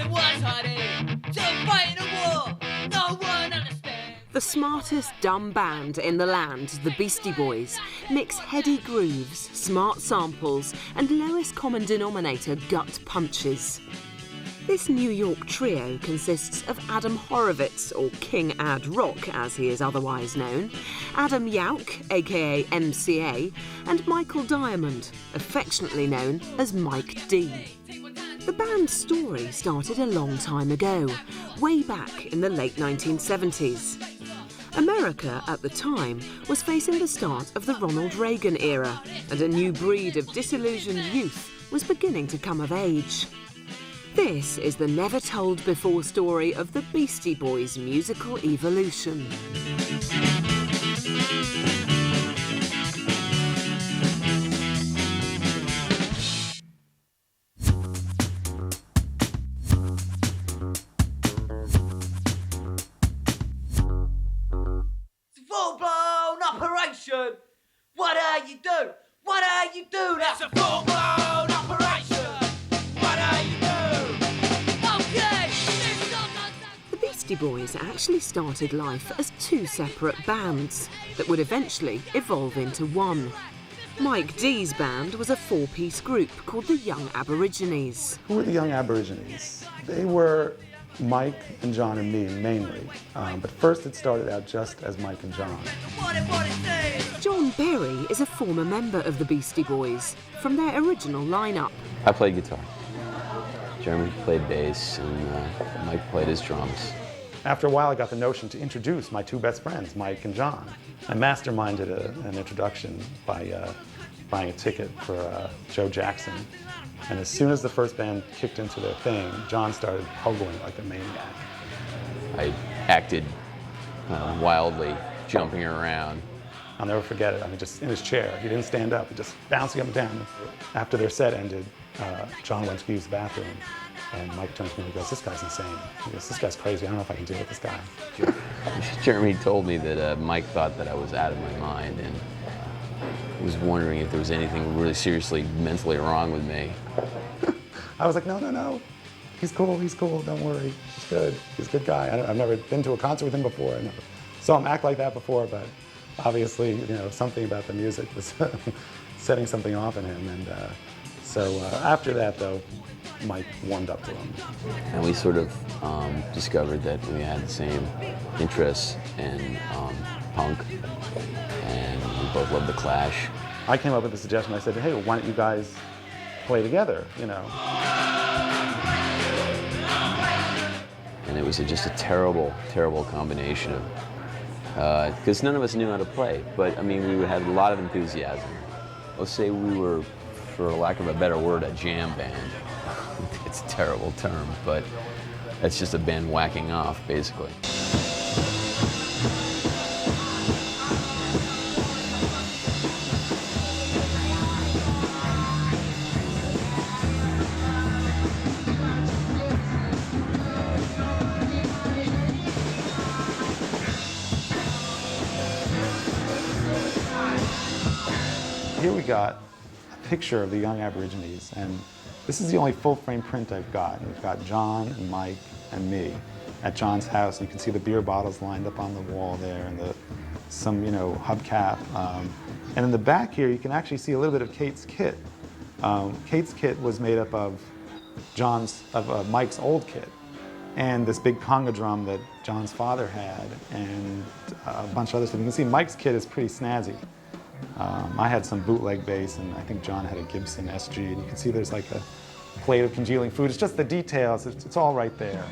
it was, honey. To fight a war no one understands. The smartest dumb band in the land, the Beastie Boys, mix heady grooves, smart samples, and lowest common denominator gut punches. This New York trio consists of Adam Horovitz, or King Ad Rock as he is otherwise known, Adam Yauch, aka MCA, and Michael Diamond, affectionately known as Mike D. The band's story started a long time ago, way back in the late 1970s. America, at the time, was facing the start of the Ronald Reagan era, and a new breed of disillusioned youth was beginning to come of age. This is the never-told-before story of the Beastie Boys' musical evolution. Full-blown operation! What are you doing? What are you doing? It's a full-blown operation! What are you doing? Okay! The Beastie Boys actually started life as two separate bands that would eventually evolve into one. Mike D's band was a four-piece group called the Young Aborigines. Who were the Young Aborigines? They were Mike and John and me, mainly. But first it started out just as Mike and John. John Berry is a former member of the Beastie Boys from their original lineup. I played guitar. Jeremy played bass, and Mike played his drums. After a while, I got the notion to introduce my two best friends, Mike and John. I masterminded an introduction by buying a ticket for Joe Jackson. And as soon as the first band kicked into their thing, John started hoboing like a maniac. I acted wildly, jumping around. I'll never forget it. I mean, just in his chair. He didn't stand up. He just bouncing up and down. After their set ended, John went to use the bathroom. And Mike turns to me and goes, "This guy's insane." He goes, "This guy's crazy. I don't know if I can deal with this guy." Jeremy told me that Mike thought that I was out of my mind and was wondering if there was anything really seriously mentally wrong with me. I was like, no. He's cool, don't worry. He's good. He's a good guy. I've never been to a concert with him before. I never saw him act like that before, but obviously, something about the music was setting something off in him. And so after that, though, Mike warmed up to him. And we sort of discovered that we had the same interests in punk, and we both loved The Clash. I came up with the suggestion. I said, "Hey, why don't you guys play together, And it was just a terrible, terrible combination of, because none of us knew how to play, but I mean, we had a lot of enthusiasm. Let's say we were, for lack of a better word, a jam band. It's a terrible term, but it's just a band whacking off, basically. Here we got a picture of the Young Aborigines, and this is the only full-frame print I've got. We've got John and Mike and me at John's house. You can see the beer bottles lined up on the wall there, and some hubcap. And in the back here, you can actually see a little bit of Kate's kit. Kate's kit was made up of Mike's old kit, and this big conga drum that John's father had, and a bunch of other stuff. You can see Mike's kit is pretty snazzy. I had some bootleg bass, and I think John had a Gibson SG, and you can see there's like a plate of congealing food. It's just the details. It's all right there.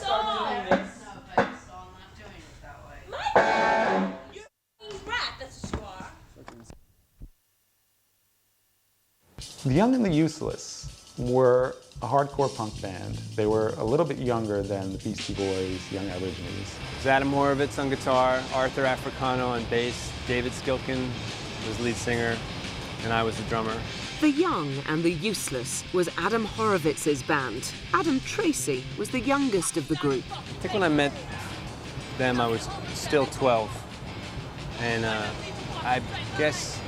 start doing this. The Young and the Useless were a hardcore punk band. They were a little bit younger than the Beastie Boys, Young Aborigines. It was Adam Horovitz on guitar, Arthur Africano on bass, David Skilkin was lead singer, and I was the drummer. The Young and the Useless was Adam Horowitz's band. Adam Tracy was the youngest of the group. I think when I met them, I was still 12. And I guess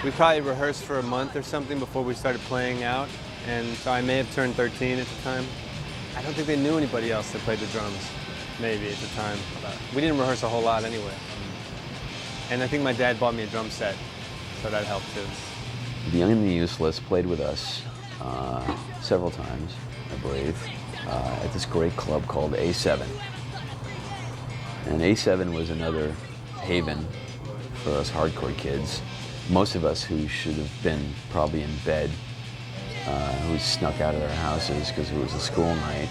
we probably rehearsed for a month or something before we started playing out. And so I may have turned 13 at the time. I don't think they knew anybody else that played the drums, maybe at the time. We didn't rehearse a whole lot anyway. And I think my dad bought me a drum set, so that helped too. The Young and the Useless played with us several times, I believe, at this great club called A7. And A7 was another haven for us hardcore kids. Most of us who should have been probably in bed, who snuck out of their houses because it was a school night.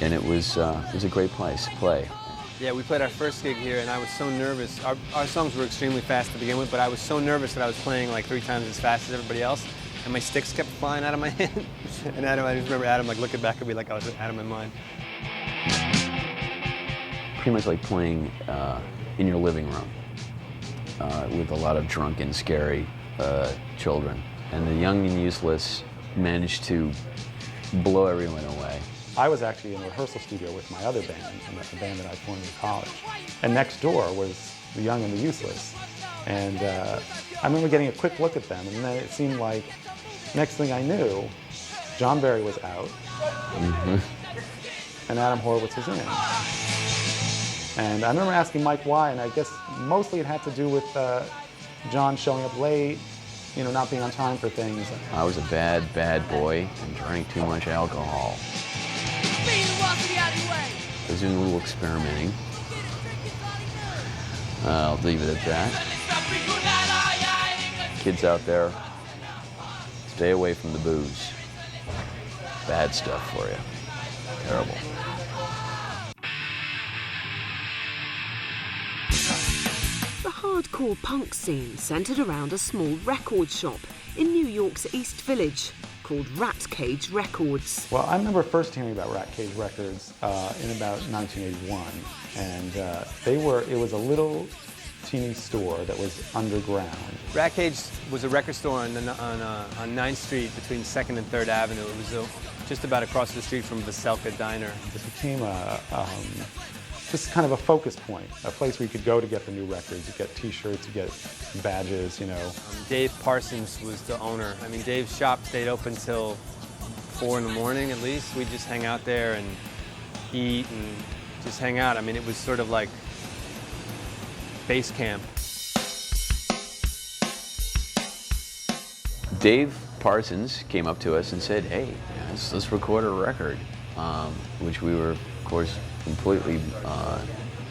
And it was a great place to play. Yeah, we played our first gig here, and I was so nervous. Our songs were extremely fast to begin with, but I was so nervous that I was playing like 3 times as fast as everybody else, and my sticks kept flying out of my hand. And Adam, I just remember Adam like looking back at me like I was out of my mind. Pretty much like playing in your living room with a lot of drunken, scary children. And the Young and Useless managed to blow everyone away. I was actually in a rehearsal studio with my other band, the band that I formed in college. And next door was the Young and the Useless. And I remember getting a quick look at them, and then it seemed like, next thing I knew, John Barry was out, and Adam Horovitz was in. And I remember asking Mike why, and I guess mostly it had to do with John showing up late, you know, not being on time for things. I was a bad, bad boy and drank too much alcohol. I was doing a little experimenting. I'll leave it at that. Kids out there, stay away from the booze. Bad stuff for you. Terrible. The hardcore punk scene centred around a small record shop in New York's East Village called Rat Cage Records. Well, I remember first hearing about Rat Cage Records in about 1981, and it was a little teeny store that was underground. Rat Cage was a record store on 9th Street between 2nd and 3rd Avenue. It was just about across the street from Veselka Diner. It became just kind of a focus point, a place where you could go to get the new records, you get T-shirts, you get badges, you know. Dave Parsons was the owner. I mean, Dave's shop stayed open till 4 in the morning at least. We'd just hang out there and eat and just hang out. I mean, it was sort of like base camp. Dave Parsons came up to us and said, hey, let's record a record, which we were, of course, completely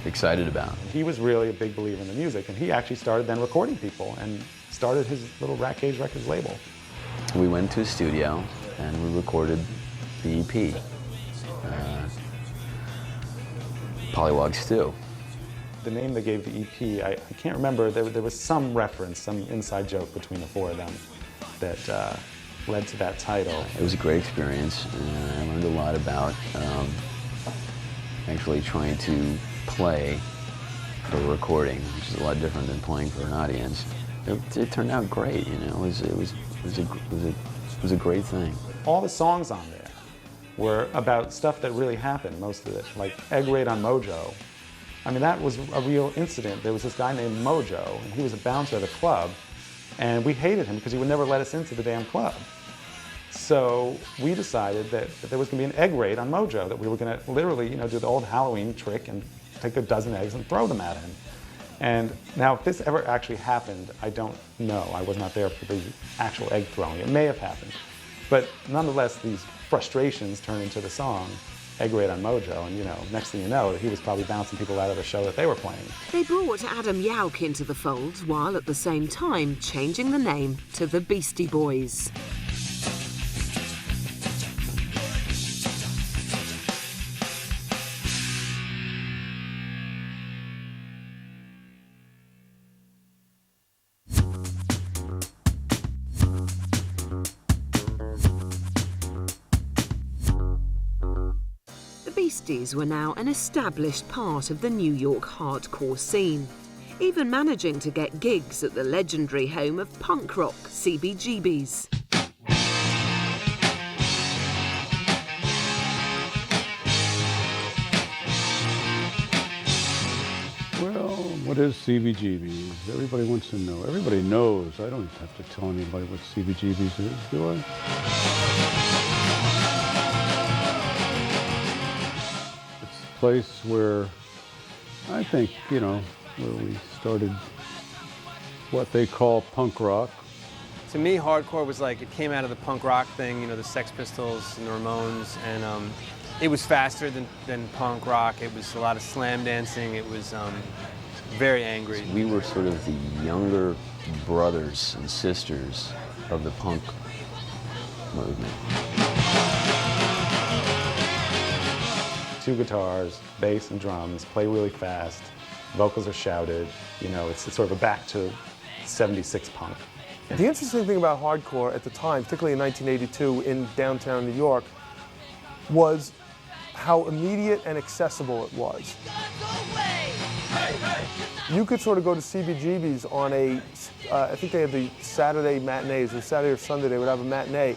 excited about. He was really a big believer in the music, and he actually started then recording people and started his little Rat Cage Records label. We went to a studio and we recorded the EP, Pollywog Stew. The name they gave the EP, I can't remember, there was some reference, some inside joke between the 4 of them that led to that title. It was a great experience, and I learned a lot about actually trying to play for a recording, which is a lot different than playing for an audience. It turned out great, you know. It was a great thing. All the songs on there were about stuff that really happened, most of it, like Egg Raid on Mojo. I mean, that was a real incident. There was this guy named Mojo, and he was a bouncer at a club, and we hated him because he would never let us into the damn club. So we decided that there was going to be an egg raid on Mojo, that we were going to literally, you know, do the old Halloween trick and take a dozen eggs and throw them at him. And now, if this ever actually happened, I don't know. I was not there for the actual egg throwing. It may have happened. But nonetheless, these frustrations turned into the song, Egg Raid on Mojo, and, you know, next thing you know, he was probably bouncing people out of the show that they were playing. They brought Adam Yauch into the fold, while at the same time changing the name to the Beastie Boys. Beasties were now an established part of the New York hardcore scene, even managing to get gigs at the legendary home of punk rock, CBGB's. Well, what is CBGB's? Everybody wants to know. Everybody knows. I don't have to tell anybody what CBGB's is, do I? It's a place where I think, you know, where we started what they call punk rock. To me, hardcore was like, it came out of the punk rock thing, you know, the Sex Pistols and the Ramones, and it was faster than punk rock. It was a lot of slam dancing. It was very angry. We were sort of the younger brothers and sisters of the punk movement. 2 guitars, bass and drums, play really fast, vocals are shouted, you know, it's sort of a back to 76 punk. The interesting thing about hardcore at the time, particularly in 1982 in downtown New York, was how immediate and accessible it was. You could sort of go to CBGB's on I think they had the Saturday matinees, or Saturday or Sunday they would have a matinee,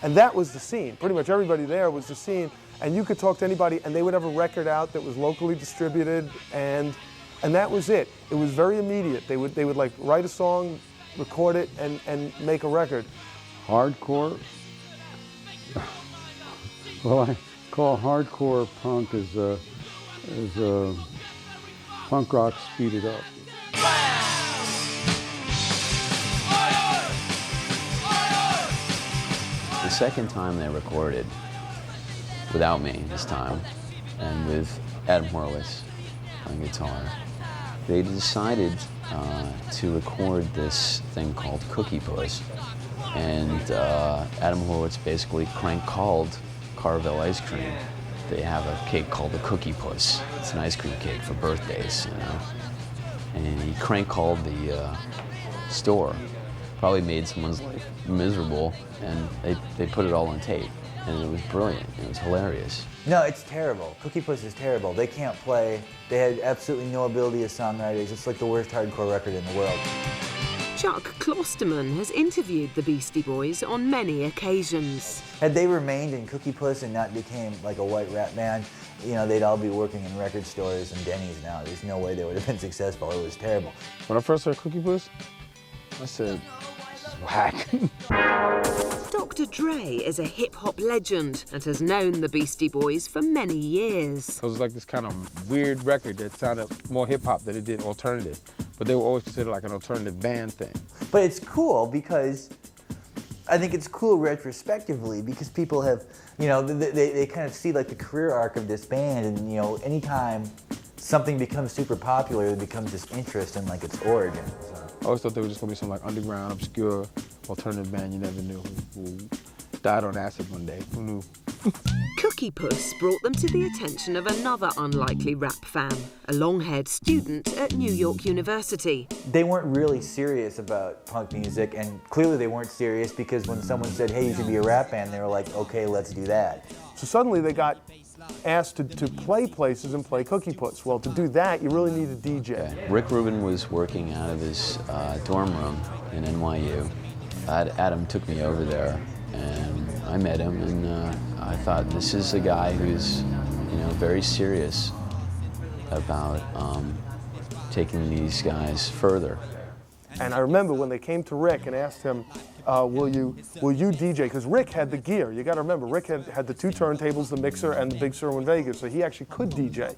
and that was the scene. Pretty much everybody there was the scene, and you could talk to anybody, and they would have a record out that was locally distributed, and that was it. It was very immediate. They would like write a song, record it, and make a record. Hardcore? Well, I call hardcore punk as punk rock speeded up. The second time they recorded, without me this time, and with Adam Horowitz on guitar, they decided to record this thing called Cookie Puss. And Adam Horowitz basically called Carvel ice cream. They have a cake called the Cookie Puss. It's an ice cream cake for birthdays, you know. And he called the store. Probably made someone's life miserable, and they put it all on tape. And it was brilliant. It was hilarious. No, it's terrible. Cookie Puss is terrible. They can't play. They had absolutely no ability as songwriters. It's like the worst hardcore record in the world. Chuck Klosterman has interviewed the Beastie Boys on many occasions. Had they remained in Cookie Puss and not became like a white rap band, you know, they'd all be working in record stores and Denny's now. There's no way they would have been successful. It was terrible. When I first heard Cookie Puss, I said, this is whack. Dr. Dre is a hip-hop legend and has known the Beastie Boys for many years. It was like this kind of weird record that sounded more hip-hop than it did alternative. But they were always considered like an alternative band thing. But it's cool because, I think it's cool retrospectively because people have, you know, they kind of see like the career arc of this band, and you know, anytime something becomes super popular, it becomes this interest in like its origin. So. I always thought they were just gonna be some like underground, obscure, alternative band you never knew who died on acid one day. Who knew? Cookie Puss brought them to the attention of another unlikely rap fan, a long-haired student at New York University. They weren't really serious about punk music, and clearly they weren't serious because when someone said, hey, you should be a rap band, they were like, okay, let's do that. So suddenly they got asked to play places and play Cookie Puss. Well, to do that, you really need a DJ. Rick Rubin was working out of his dorm room in NYU. Adam took me over there, and I met him, and I thought, this is a guy who's, you know, very serious about taking these guys further. And I remember when they came to Rick and asked him, will you DJ? Because Rick had the gear. You got to remember, Rick had the 2 turntables, the mixer, and the big Sirwin Vegas, so he actually could DJ.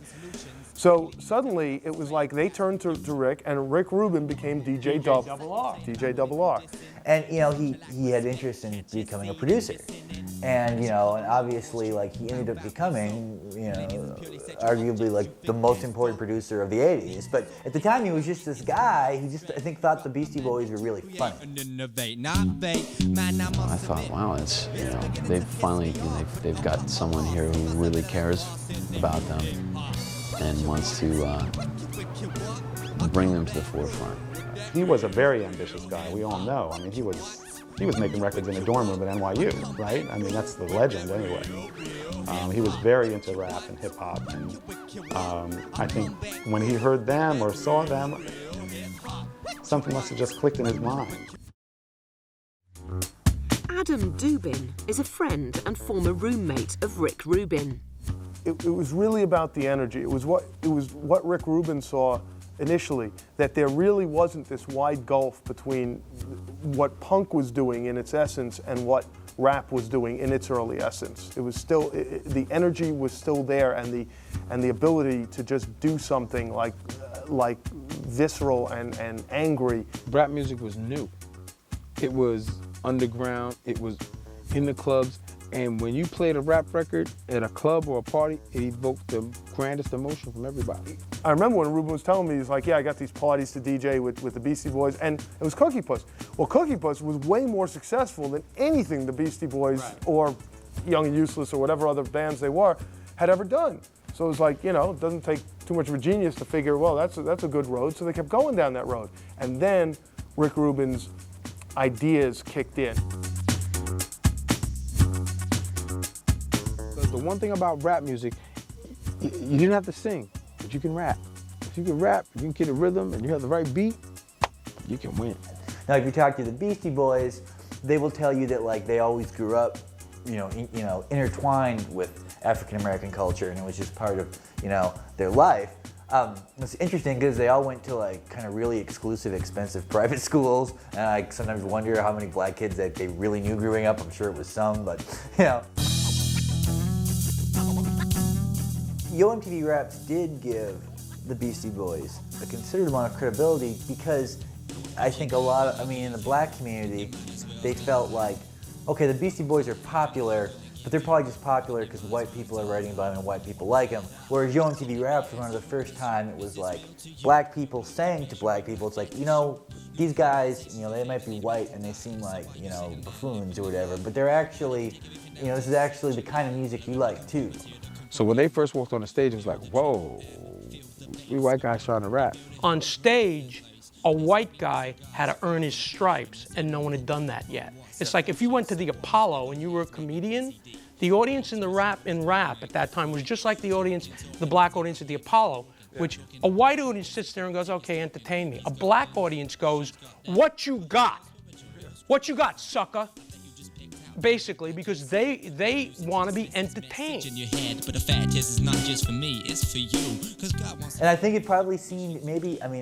So suddenly it was like they turned to Rick, and Rick Rubin became DJ Double R. DJ Double R. And you know, he had interest in becoming a producer. And you know, and obviously like he ended up becoming, you know, arguably like the most important producer of the 80s. But at the time he was just this guy who just, I think, thought the Beastie Boys were really funny. I thought, wow, it's, you know, they've finally, you know, they've got someone here who really cares about them and wants to bring them to the forefront. He was a very ambitious guy, we all know. I mean, he was he was making records in a dorm room at NYU, right? I mean, that's the legend anyway. He was very into rap and hip hop, and I think when he heard them or saw them, something must have just clicked in his mind. Adam Dubin is a friend and former roommate of Rick Rubin. It was really about the energy. It was what Rick Rubin saw initially, that there really wasn't this wide gulf between what punk was doing in its essence and what rap was doing in its early essence. It was still, the energy was still there, and the ability to just do something like visceral and angry. Rap music was new. It was underground, it was in the clubs, and when you played a rap record at a club or a party, it evoked the grandest emotion from everybody. I remember when Ruben was telling me, he's like, yeah, I got these parties to DJ with the Beastie Boys, and it was Cookie Puss. Well, Cookie Puss was way more successful than anything the Beastie Boys or Young and Useless or whatever other bands they were had ever done. So it was like, you know, it doesn't take too much of a genius to figure, well, that's a good road, so they kept going down that road. And then Rick Rubin's ideas kicked in. The one thing about rap music, you didn't have to sing, but you can rap. If you can rap, you can get a rhythm, and you have the right beat, you can win. Now, if you talk to the Beastie Boys, they will tell you that like they always grew up, intertwined with African American culture, and it was just part of their life. It's interesting because they all went to like kind of really exclusive, expensive private schools, and I sometimes wonder how many black kids that they really knew growing up. I'm sure it was some, but Yo MTV Raps did give the Beastie Boys a considerable amount of credibility because I think in the black community, they felt like, okay, the Beastie Boys are popular, but they're probably just popular because white people are writing about them and white people like them. Whereas Yo MTV Raps was one of the first time it was like black people saying to black people, it's like, these guys, they might be white and they seem like, buffoons or whatever, but they're actually, this is actually the kind of music you like too. So when they first walked on the stage, it was like, whoa, we white guys trying to rap. On stage, a white guy had to earn his stripes, and no one had done that yet. It's like if you went to the Apollo and you were a comedian, the audience in rap at that time was just like the black audience at the Apollo, which a white audience sits there and goes, okay, entertain me. A black audience goes, what you got? What you got, sucker? Basically, because they want to be entertained. And I think it probably seemed maybe, I'm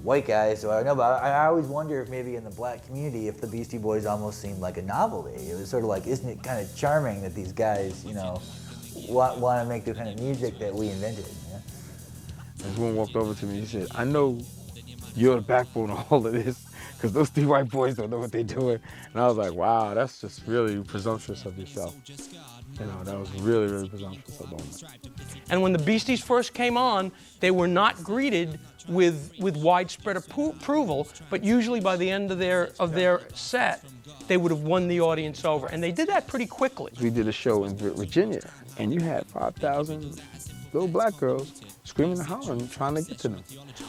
white guy, so I don't know, but I always wonder if maybe in the black community, if the Beastie Boys almost seemed like a novelty. It was sort of like, isn't it kind of charming that these guys, want to make the kind of music that we invented? And someone walked over to me and he said, I know you're the backbone of all of this, because those three white boys don't know what they're doing. And I was like, wow, that's just really presumptuous of yourself. That was really, really presumptuous of them. And when the Beasties first came on, they were not greeted with widespread approval, but usually by the end of their set, they would have won the audience over. And they did that pretty quickly. We did a show in Virginia, and you had 5,000 little black girls screaming and hollering, trying to get to them.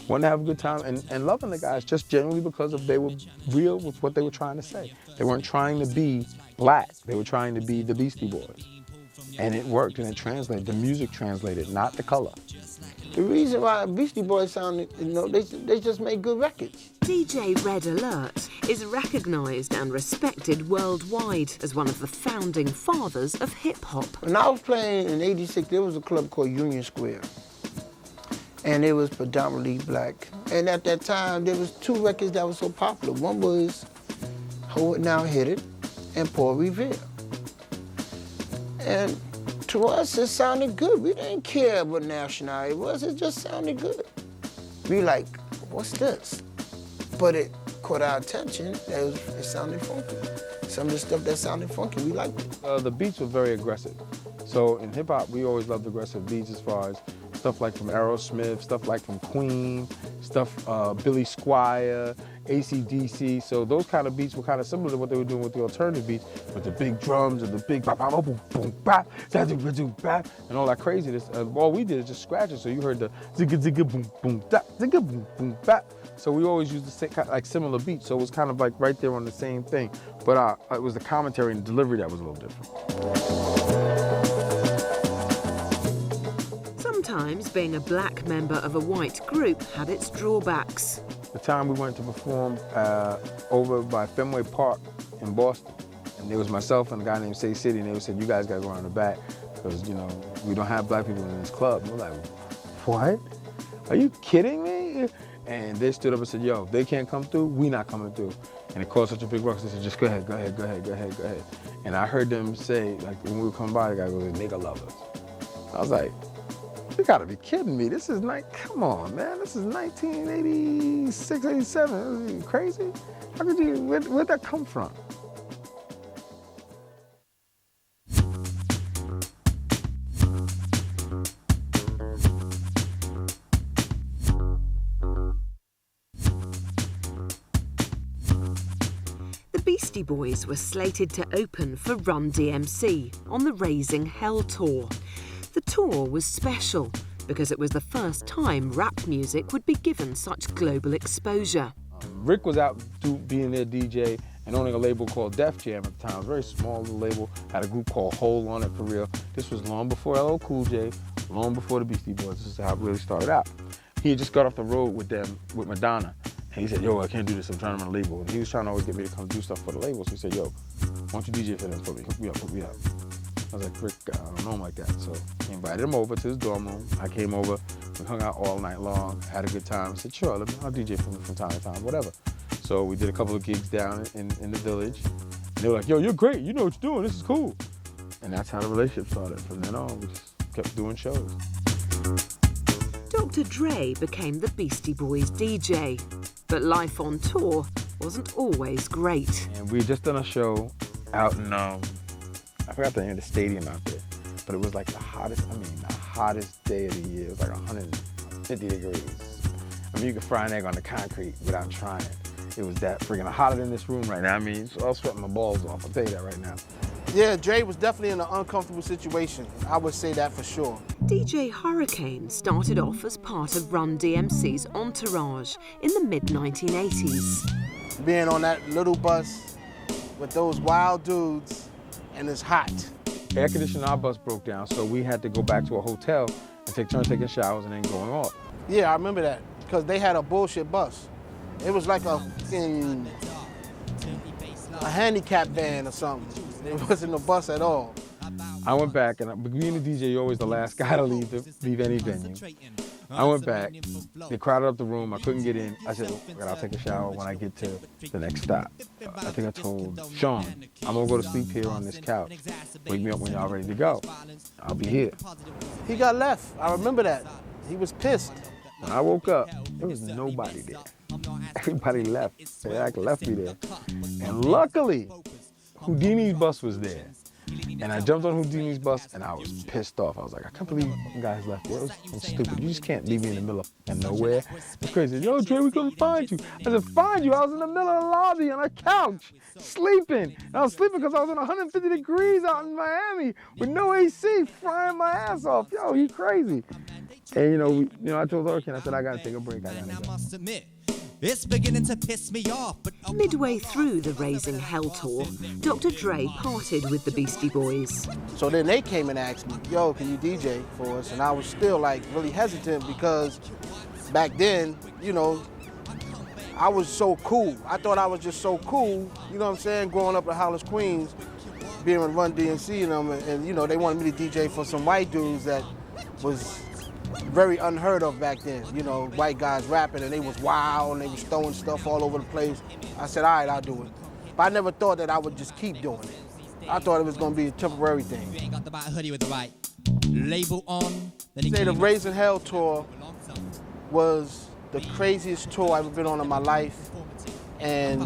Wanting to have a good time and loving the guys just generally because they were real with what they were trying to say. They weren't trying to be black. They were trying to be the Beastie Boys. And it worked and it translated. The music translated, not the color. The reason why Beastie Boys sounded, they just made good records. DJ Red Alert is recognised and respected worldwide as one of the founding fathers of hip-hop. When I was playing in '86, there was a club called Union Square. And it was predominantly black. And at that time, there was two records that were so popular. One was Hold It Now, Hit It, and Paul Revere. And to us, it sounded good. We didn't care what nationality it was, it just sounded good. We like, what's this? But it caught our attention, it sounded funky. Some of the stuff that sounded funky, we liked it. The beats were very aggressive. So in hip hop, we always loved aggressive beats as far as stuff like from Aerosmith, stuff like from Queen, stuff Billy Squier, AC/DC. So those kind of beats were kind of similar to what they were doing with the alternative beats, with the big drums and the big bop, bop, boom, boom, bop, bop, and all that craziness. All we did is just scratch it. So you heard the zigga, zigga, boom, boom, da, zigga, boom, boom, bop. So we always used the same, like similar beats, so it was kind of like right there on the same thing. But it was the commentary and delivery that was a little different. Sometimes being a black member of a white group had its drawbacks. The time we went to perform over by Fenway Park in Boston, and there was myself and a guy named Say City, and they said, you guys gotta go around the back, because, you know, we don't have black people in this club. And we're like, what? Are you kidding me? And they stood up and said, yo, if they can't come through, we not coming through. And it caused such a big rush. They said, just go ahead, go ahead, go ahead, go ahead, go ahead. And I heard them say, like, when we were coming by, the guy goes, nigga lovers. I was like, you gotta be kidding me. This is come on, man. This is 1986, 87. Are you crazy? How could you, where'd that come from? The Beastie Boys were slated to open for Run DMC on the Raising Hell tour. The tour was special because it was the first time rap music would be given such global exposure. Rick was out being their DJ and owning a label called Def Jam at the time. It was a very small little label, had a group called Hole on it for real. This was long before LL Cool J, long before the Beastie Boys. This is how it really started out. He had just got off the road with them, with Madonna. And he said, yo, I can't do this, I'm trying to run a label. And he was trying to always get me to come do stuff for the label. So he said, yo, why don't you DJ for them for me? Hook me up, hook me up. I was like, Rick, I don't know him like that. So he invited him over to his dorm room. I came over, we hung out all night long, had a good time. He said, sure, I'll DJ for me from time to time, whatever. So we did a couple of gigs down in the village. And they were like, yo, you're great, you know what you're doing, this is cool. And that's how the relationship started. From then on, we just kept doing shows. Dr. Dre became the Beastie Boys DJ, but life on tour wasn't always great. And we had just done a show out in, I forgot the name of the stadium out there, but it was like the hottest day of the year. It was like 150 degrees. I mean, you could fry an egg on the concrete without trying. It was that freaking hotter than this room right now. I mean, I was sweating my balls off, I'll tell you that right now. Yeah, Dre was definitely in an uncomfortable situation. I would say that for sure. DJ Hurricane started off as part of Run DMC's entourage in the mid-1980s. Being on that little bus with those wild dudes, and it's hot. Air conditioning in our bus broke down, so we had to go back to a hotel and take turns taking showers and then going off. Yeah, I remember that, because they had a bullshit bus. It was like a handicap van or something. It wasn't a bus at all. I went back, and being a DJ, you're always the last guy to leave any venue. I went back, they crowded up the room, I couldn't get in. I said, I'll take a shower when I get to the next stop. I think I told Sean, I'm gonna go to sleep here on this couch. Wake me up when y'all ready to go. I'll be here. He got left, I remember that. He was pissed. When I woke up, there was nobody there. Everybody left. They left me there. And luckily, Houdini's bus was there. And I jumped on Houdini's bus and I was pissed off. I was like, I can't believe you guys left there. It's stupid. You just can't leave me in the middle of nowhere. It's crazy. Yo, Dre, we couldn't find you. I said, find you? I was in the middle of the lobby on a couch, sleeping. And I was sleeping because I was in 150 degrees out in Miami with no AC, frying my ass off. Yo, you crazy. And I told Hurricane, I said, I gotta take a break. I gotta go. It's beginning to piss me off. But midway through the Raising Hell tour, Dr. Dre parted with the Beastie Boys. So then they came and asked me, yo, can you DJ for us? And I was still really hesitant because back then, I was so cool. I thought I was just so cool, you know what I'm saying, growing up in Hollis, Queens, being with Run DMC and them, and they wanted me to DJ for some white dudes that was very unheard of back then. White guys rapping and they was wild and they was throwing stuff all over the place. I said, all right, I'll do it. But I never thought that I would just keep doing it. I thought it was gonna be a temporary thing. You ain't got the right hoodie with the right label on. Say the Raising Hell tour was the craziest tour I've ever been on in my life. And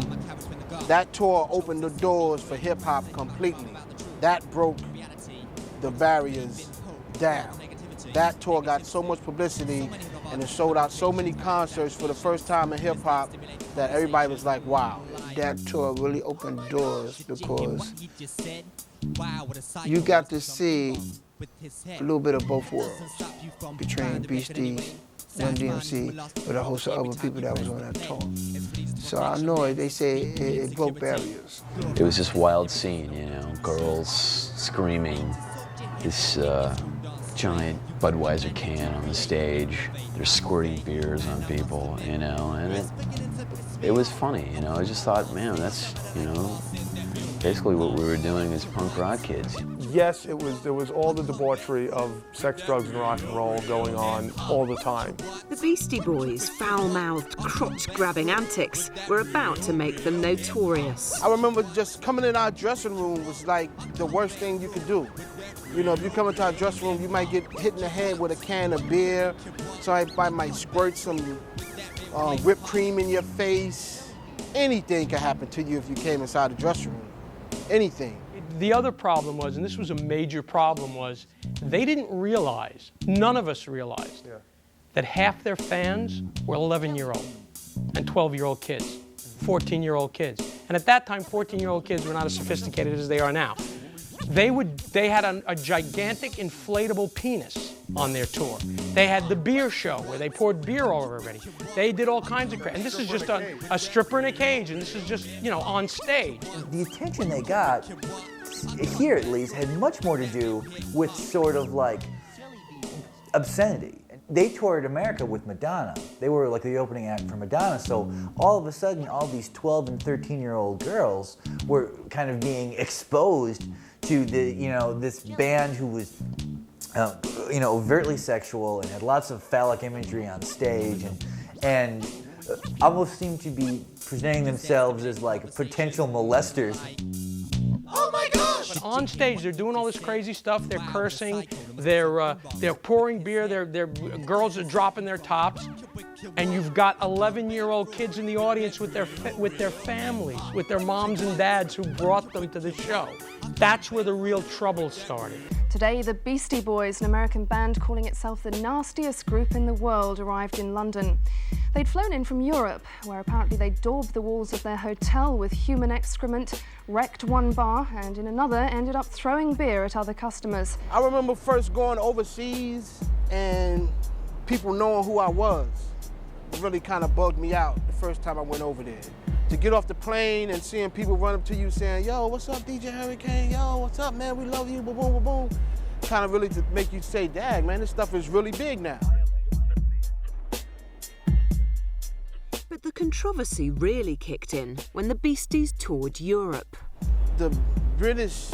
that tour opened the doors for hip hop completely. That broke the barriers down. That tour got so much publicity and it sold out so many concerts for the first time in hip hop that everybody was like, wow. That tour really opened doors because you got to see a little bit of both worlds, between Beasties, Run DMC, with a host of other people that was on that tour. So I know they say it broke barriers. It was this wild scene, you know, girls screaming, this giant Budweiser can on the stage, they're squirting beers on people, you know, and it was funny, you know. I just thought, man, that's, you know, basically what we were doing as punk rock kids. Yes, there was all the debauchery of sex, drugs, and rock and roll going on all the time. The Beastie Boys' foul-mouthed, crotch-grabbing antics were about to make them notorious. I remember just coming in our dressing room was like the worst thing you could do. You know, if you come into our dressing room, you might get hit in the head with a can of beer. Somebody might squirt some whipped cream in your face. Anything could happen to you if you came inside the dressing room. Anything. The other problem was, and this was a major problem, was they didn't realize, none of us realized, that half their fans were 11-year-old and 12-year-old kids, 14-year-old kids. And at that time, 14-year-old kids were not as sophisticated as they are now. They had a gigantic inflatable penis on their tour. They had the beer show where they poured beer over everybody. They did all kinds of crap. And this is just a stripper in a cage, and this is just, you know, on stage. The attention they got, here at least, had much more to do with sort of like obscenity. They toured America with Madonna. They were like the opening act for Madonna, so all of a sudden all these 12 and 13-year-old girls were kind of being exposed to the, you know, this band who was you know, overtly sexual and had lots of phallic imagery on stage and almost seemed to be presenting themselves as like potential molesters. Oh my gosh! But on stage, they're doing all this crazy stuff. They're cursing. They're pouring beer. Their girls are dropping their tops, and you've got 11-year-old kids in the audience with their families, with their moms and dads who brought them to the show. That's where the real trouble started. Today, the Beastie Boys, an American band calling itself the nastiest group in the world, arrived in London. They'd flown in from Europe, where apparently they daubed the walls of their hotel with human excrement, wrecked one bar, and in another ended up throwing beer at other customers. I remember first going overseas and people knowing who I was. It really kind of bugged me out the first time I went over there. To get off the plane and seeing people run up to you saying, yo, what's up, DJ Hurricane? Yo, what's up, man? We love you, boom, boom, boom, boom. Kind of really to make you say, dag, man, this stuff is really big now. But the controversy really kicked in when the Beasties toured Europe. The British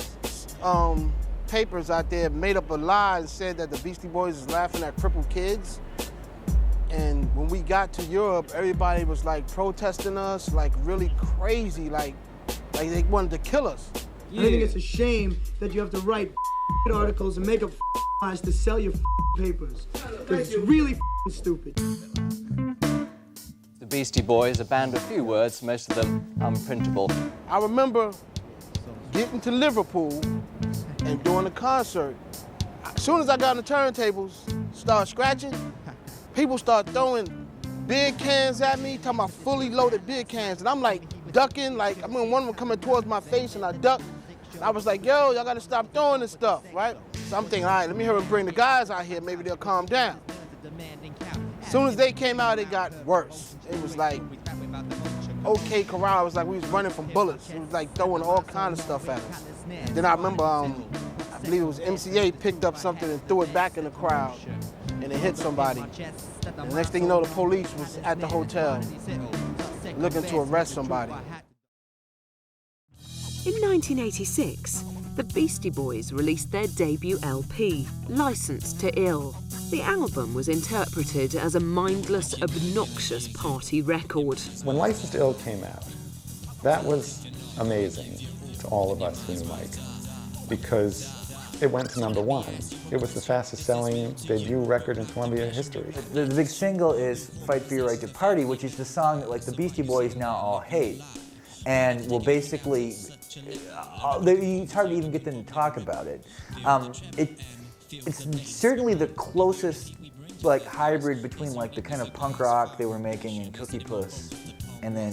papers out there made up a lie and said that the Beastie Boys is laughing at crippled kids. And when we got to Europe, everybody was like protesting us, like really crazy, like they wanted to kill us. I think it's a shame that you have to write articles and make up lies to sell your papers. Because it's really stupid. The Beastie Boys, a band with few words, most of them unprintable. I remember getting to Liverpool and doing a concert. As soon as I got on the turntables, started scratching, people start throwing beer cans at me, talking about fully loaded beer cans. And I'm like ducking, like, I mean, one of them coming towards my face and I ducked. I was like, yo, y'all gotta stop throwing this stuff, right? So I'm thinking, all right, let me hurry and bring the guys out here, maybe they'll calm down. As soon as they came out, it got worse. It was like, okay, corral, it was like we was running from bullets. It was like throwing all kind of stuff at us. Then I remember, I believe it was MCA picked up something and threw it back in the crowd and it hit somebody. And the next thing you know, the police was at the hotel looking to arrest somebody. In 1986, the Beastie Boys released their debut LP, Licensed to Ill. The album was interpreted as a mindless, obnoxious party record. When Licensed to Ill came out, that was amazing to all of us who knew Mike, because it went to #1. It was the fastest selling debut record in Columbia history. The big single is Fight for Your Right to Party, which is the song that like the Beastie Boys now all hate. And will basically, it's hard to even get them to talk about it. It's certainly the closest like hybrid between like the kind of punk rock they were making in Cookie Puss and then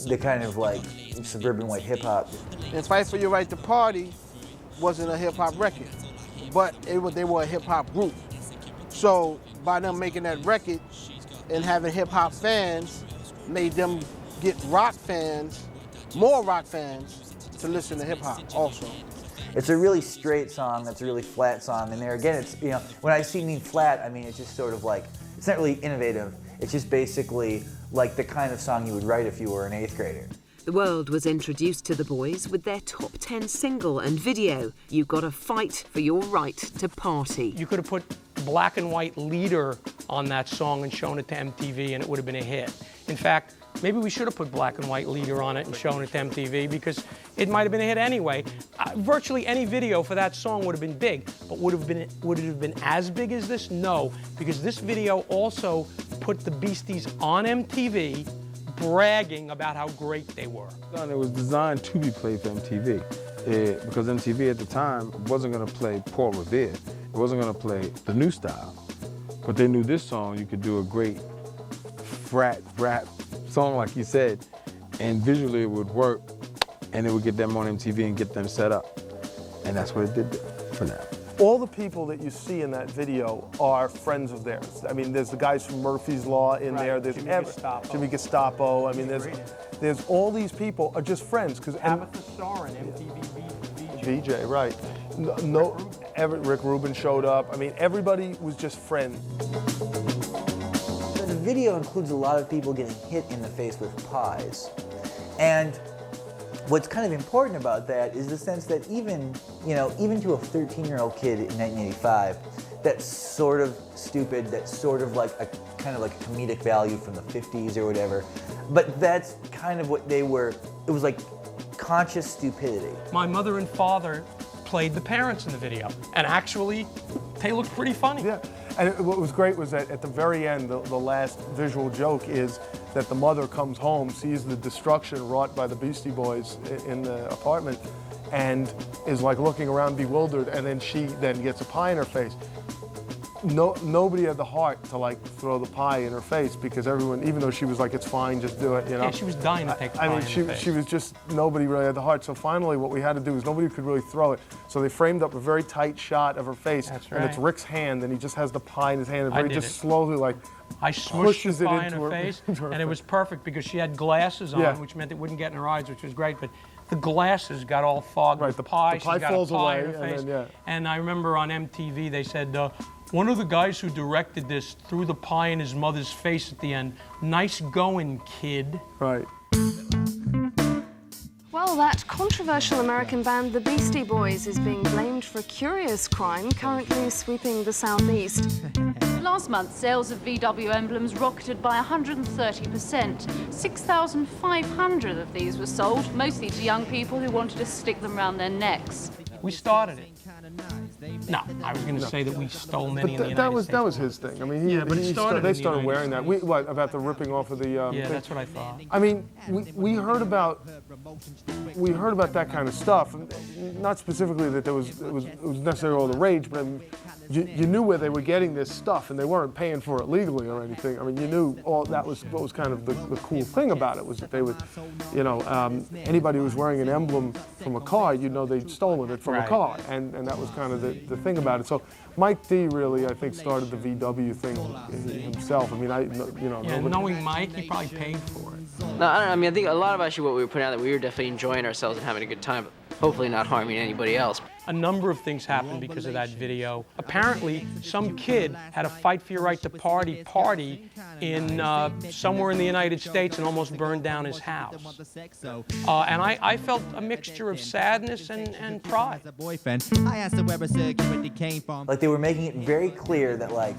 the kind of like suburban white hip hop. And Fight for Your Right to Party wasn't a hip hop record. but they were a hip hop group. So by them making that record and having hip hop fans, made them get rock fans, more rock fans, to listen to hip hop also. It's a really straight song, it's a really flat song, and there again, it's, you know, when I mean flat, I mean it's just sort of like, it's not really innovative, it's just basically like the kind of song you would write if you were an 8th grader. The world was introduced to the boys with their top 10 single and video, You Gotta Fight for Your Right to Party. You could have put Black and White Leader on that song and shown it to MTV and it would have been a hit. In fact, maybe we should have put Black and White Leader on it and shown it to MTV because it might have been a hit anyway. Virtually any video for that song would have been big, but would it have been as big as this? No, because this video also put the Beasties on MTV bragging about how great they were. It was designed to be played for MTV because MTV at the time wasn't going to play Paul Revere. It wasn't going to play the new style, but they knew this song you could do a great frat rap song like you said, and visually it would work and it would get them on MTV and get them set up. And that's what it did for them. All the people that you see in that video are friends of theirs. I mean, there's the guys from Murphy's Law in there. There's Jimmy Gestapo. I mean, there's all these people are just friends. Tabitha Starr and MTV VJ, right. Rick Rubin showed up. I mean, everybody was just friends. The video includes a lot of people getting hit in the face with pies. And what's kind of important about that is the sense that even to a 13-year-old kid in 1985, that's sort of stupid, that's sort of like a kind of like a comedic value from the 50s or whatever. But that's kind of what they were. It was like conscious stupidity. My mother and father played the parents in the video, and actually, they looked pretty funny. Yeah, and what was great was that at the very end, the last visual joke is that the mother comes home, sees the destruction wrought by the Beastie Boys in the apartment, and is like looking around bewildered, and then she then gets a pie in her face. Nobody had the heart to like throw the pie in her face because everyone, even though she was like, it's fine, just do it, you know. Yeah, she was dying to take the pie I mean, in she her face. she was just, nobody really had the heart. So finally what we had to do is nobody could really throw it. So they framed up a very tight shot of her face. That's and it's right. Rick's hand and he just has the pie in his hand and I very did just it. slowly like I smushed pushes the it pie in into her face, and it was perfect because she had glasses on, Yeah. which meant it wouldn't get in her eyes, which was great. But the glasses got all fogged with the pie. the pie She got falls a pie away, in her and face. then, yeah. And I remember on MTV they said, one of the guys who directed this threw the pie in his mother's face at the end. Nice going, kid. Right. Well, that controversial American band, the Beastie Boys, is being blamed for a curious crime currently sweeping the southeast. Last month, sales of VW emblems rocketed by 130%. 6,500 of these were sold, mostly to young people who wanted to stick them around their necks. We started it. No, I was going to say that we stole many in the United States. That was his thing. I mean, they started wearing that. What about the ripping off of the? Yeah, thing? that's what I thought. I mean, we heard about that kind of stuff. Not specifically that it was necessarily all the rage, but I mean, you knew where they were getting this stuff, and they weren't paying for it legally or anything. I mean, you knew all that was what was kind of the cool thing about it was that they would, anybody who was wearing an emblem from a car, you know they'd stolen it from a car, and that was kind of the thing about it. So Mike D really, I think, started the VW thing himself. I mean, knowing Mike, he probably paid for it. No, I don't know. I mean, I think a lot of actually what we were putting out that we were definitely enjoying ourselves and having a good time, but hopefully not harming anybody else. A number of things happened because of that video. Apparently, some kid had a fight for your right to party in somewhere in the United States and almost burned down his house. And I felt a mixture of sadness and pride. Like they were making it very clear that like,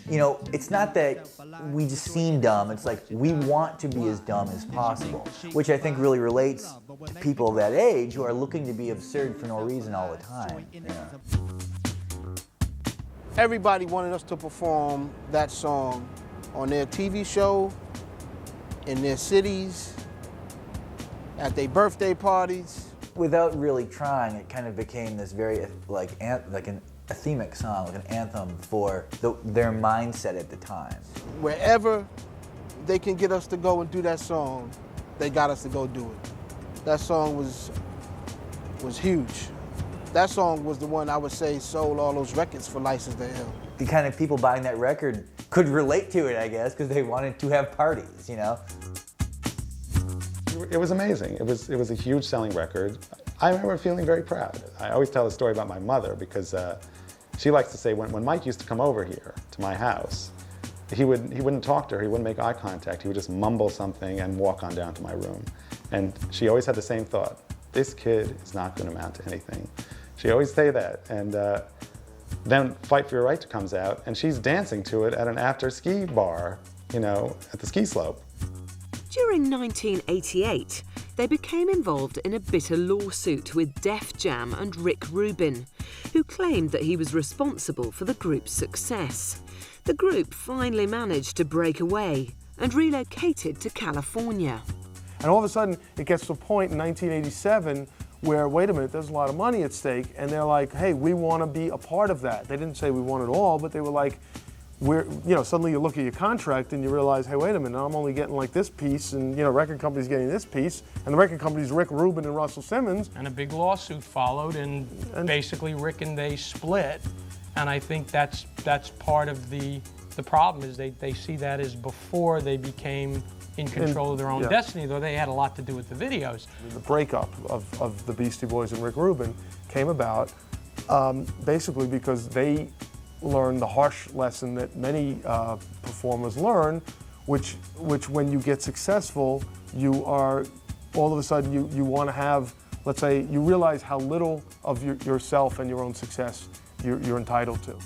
it's not that we just seem dumb, it's like we want to be as dumb as possible, which I think really relates to people of that age who are looking to be absurd for no reason all the time. Yeah. Everybody wanted us to perform that song on their TV show, in their cities, at their birthday parties. Without really trying, it kind of became this very like an athemic song, like an anthem for their mindset at the time. Wherever they can get us to go and do that song, they got us to go do it. That song was huge. that song was the one I would say sold all those records for License to Ill. The kind of people buying that record could relate to it, I guess, because they wanted to have parties, you know? It was amazing. It was a huge selling record. I remember feeling very proud. I always tell a story about my mother because she likes to say when Mike used to come over here to my house, he wouldn't talk to her, he wouldn't make eye contact, he would just mumble something and walk on down to my room. And she always had the same thought, this kid is not going to amount to anything. She always say that. And then Fight for Your Right comes out and she's dancing to it at an after ski bar, you know, at the ski slope. During 1988, they became involved in a bitter lawsuit with Def Jam and Rick Rubin, who claimed that he was responsible for the group's success. The group finally managed to break away and relocated to California. And all of a sudden, it gets to a point in 1987 where, wait a minute, there's a lot of money at stake, and they're like, hey, we want to be a part of that. They didn't say we want it all, but they were like, suddenly you look at your contract and you realize, hey, wait a minute, I'm only getting like this piece, and record company's getting this piece, and the record company's Rick Rubin and Russell Simmons. And a big lawsuit followed, and basically Rick and they split. And I think that's part of the problem is they see that as before they became in control of their own destiny, though they had a lot to do with the videos. The breakup of the Beastie Boys and Rick Rubin came about basically because they learned the harsh lesson that many performers learn, which when you get successful, you are, all of a sudden you want to have, let's say, you realize how little of yourself and your own success you're entitled to.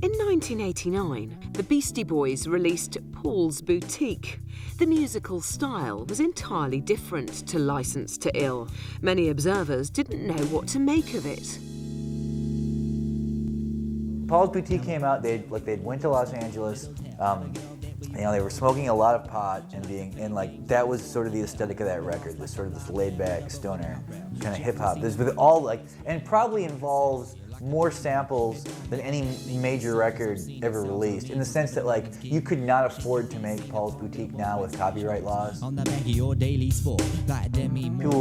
In 1989, the Beastie Boys released Paul's Boutique. The musical style was entirely different to License to Ill. Many observers didn't know what to make of it. Paul's Boutique came out, they'd went to Los Angeles, they were smoking a lot of pot and that was sort of the aesthetic of that record, this laid back stoner kind of hip hop. This with all and probably involves more samples than any major record ever released, in the sense that you could not afford to make Paul's Boutique now with copyright laws. People